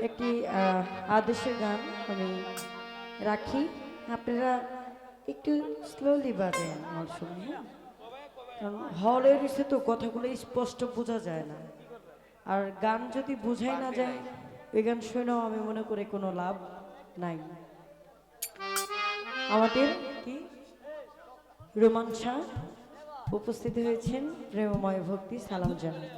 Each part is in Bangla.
একটি আদেশের গান আমি রাখি, আপনারা একটু স্লোলি বাজেন আমার সঙ্গে, কারণ হলের এসে তো কথাগুলো স্পষ্ট বোঝা যায় না, আর গান যদি বোঝাই না যায় ওই গান শুনেও আমি মনে করি কোনো লাভ নাই। আমাদের কি রোমান শাহ উপস্থিত হয়েছেন, প্রেমময় ভক্তি সালাম জানান।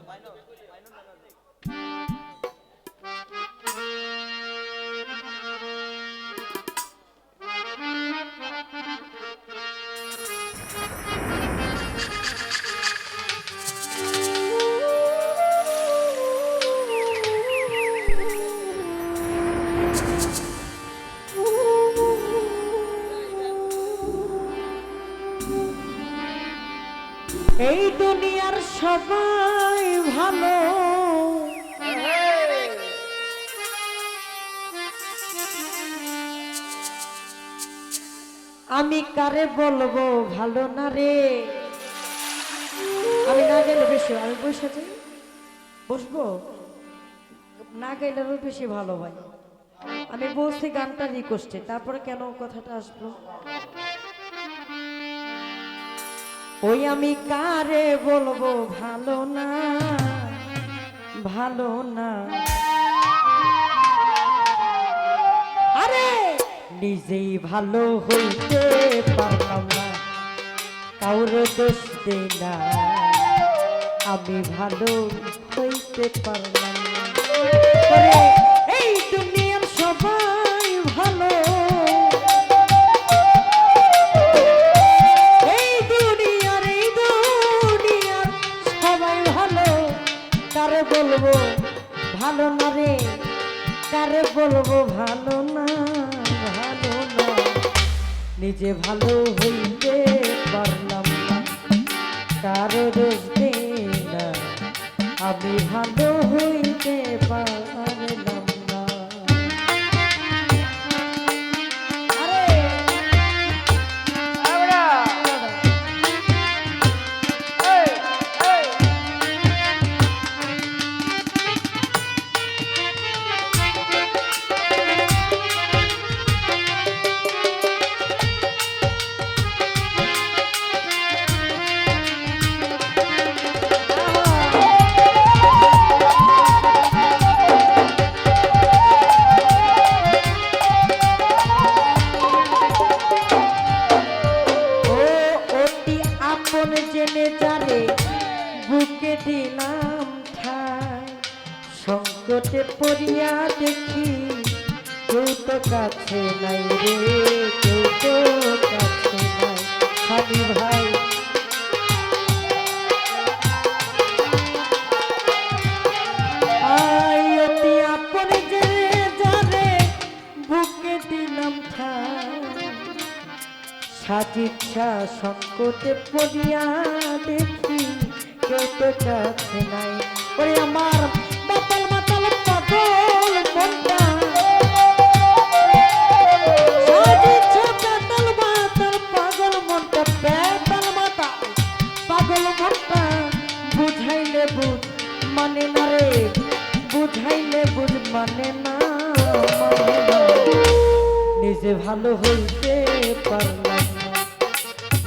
এই দুনিয়ার সবাই ভালো, আমি কারে বলবো ভালো না রে। আমি না গেলে বেশি, আমি বসে যাই, বসবো না গেলে আরো বেশি ভালো হয়। আমি বলছি গানটা রিকোয়েস্টে, তারপরে কেন কথাটা আসলো। ওই আমি কারে বলবো ভালো না, ভালো না, আরে নিজেই ভালো হইতে পারলাম না, কাউরে দোষ দেই না, আমি ভালো হইতে পারলাম না। এই দুনিয়ার সবাই ভালো, এই দুনিয়ার সবাই ভালো, কারে বলবো ভালো না রে, কারে বলবো ভালো না, ভালো না, নিজে ভালো হইতে পারলাম না, কারো দোষ দেই না, আমি ভালো হইতে পারলাম না। আরে জেনে যারে বুকে দিলাম ঠাই, সংকটে পড়িয়া দেখি কেউ তো কাছে নাই রে, কেউ তো কাছে নাই, খালি ভাই অতি আপন জেনে যারে বুকে দিলাম ঠাই, সাজিচ্ছা সংকটে পড়িয়া দেখি কেউ তো কাছে নাই। ওরে আমার মাতাল মাতাল পাগল মনটা, সাজিচ্ছা মাতাল মাতাল পাগল মনটা, বেতাল মাতাল পাগল মনটা, বুঝাইলে বুঝ মানে না রে, বুঝাইলে বুঝ মানে না, মানে না, নিজে ভালো হইতে পারলাম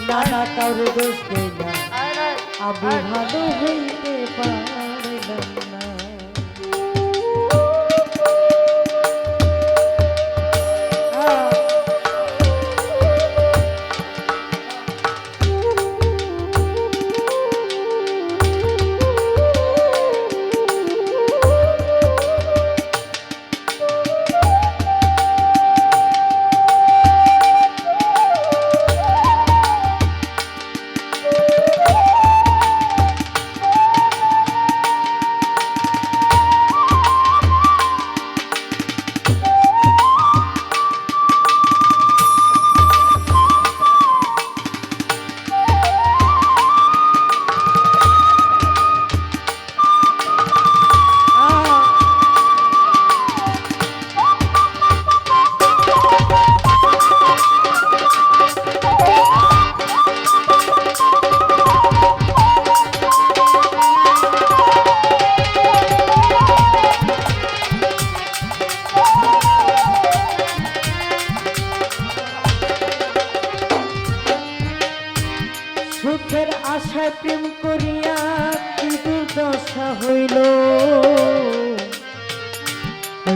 না, না কারো দোষ দেই না, আমি ভালো হইতে পারলাম না।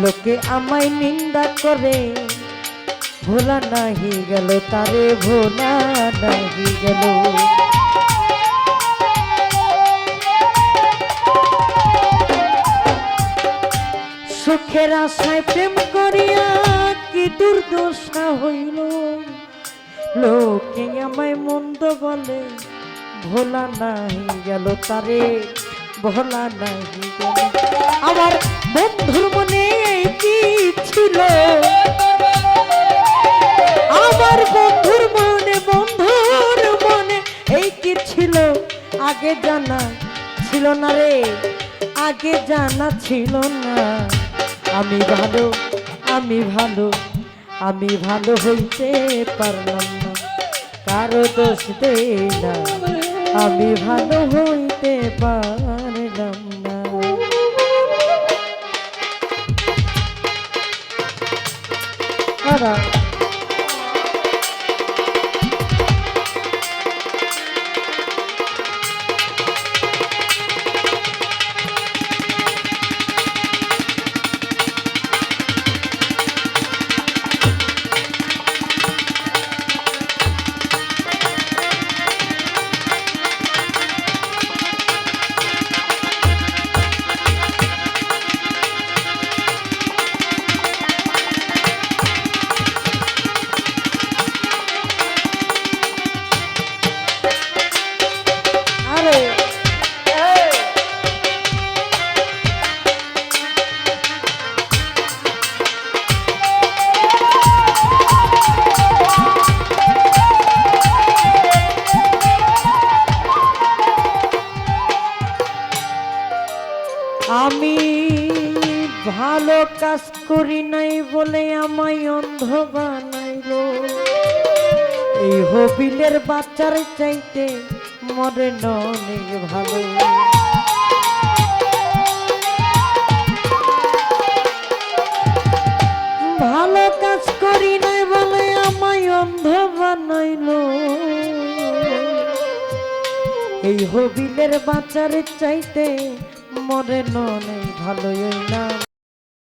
লোকে আমায় নিন্দা করে, ভোলা নাহি গেল তারে, ভোলা নাহি গেল। সুখের আশায় প্রেম করিয়া কি দুর্দশা হইল, লোকে আমায় মন্দ বলে, ভোলা নাহি গেল তারে, ভোলা নাহি গেল। আমার বন্ধুর মনে কি ছিল, আমার বন্ধুর মনে এই কি ছিল, আগে জানা ছিল না রে, আগে জানা ছিল না। আমি ভালো, আমি ভালো, আমি ভালো হইতে পারলাম না, কারো দোষ দেই না, আমি ভালো হইতে পারলাম না। আমি ভালো কাজ করি নাই বলে আমায় অন্ধ বানাইলো, এই হবিলের বাচ্চার চাইতে মরে অনেক ভালো। ভালো কাজ করি নাই বলে আমায় অন্ধ বানাইলো, এই হবিলের বাচ্চার চাইতে মরে নেই ভালোই নাম।